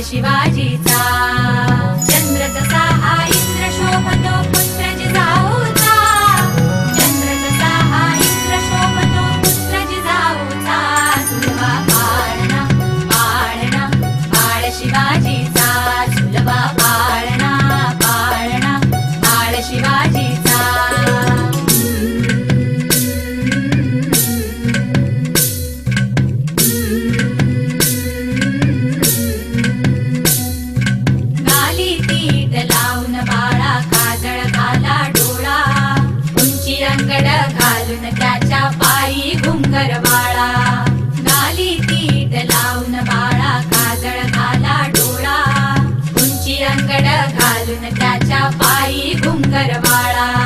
शिवाजीचा चंद्र जसा हा इंद्र शोभतो पुत्र जिजाऊचा चंद्र जसा हा इंद्र शोभतो पुत्र जिजाऊचा झुलवा पाळणा पाळणा पाळ शिवाजीचा झुलवा पाळणा पाळणा पाळ शिवाजीचा घालून त्याच्या पायी घुंगर बाळा गाली तीट लावून बाळा काजळ घाला डोळा उंची अंगड घालून त्याच्या पायी घुंगर बाळा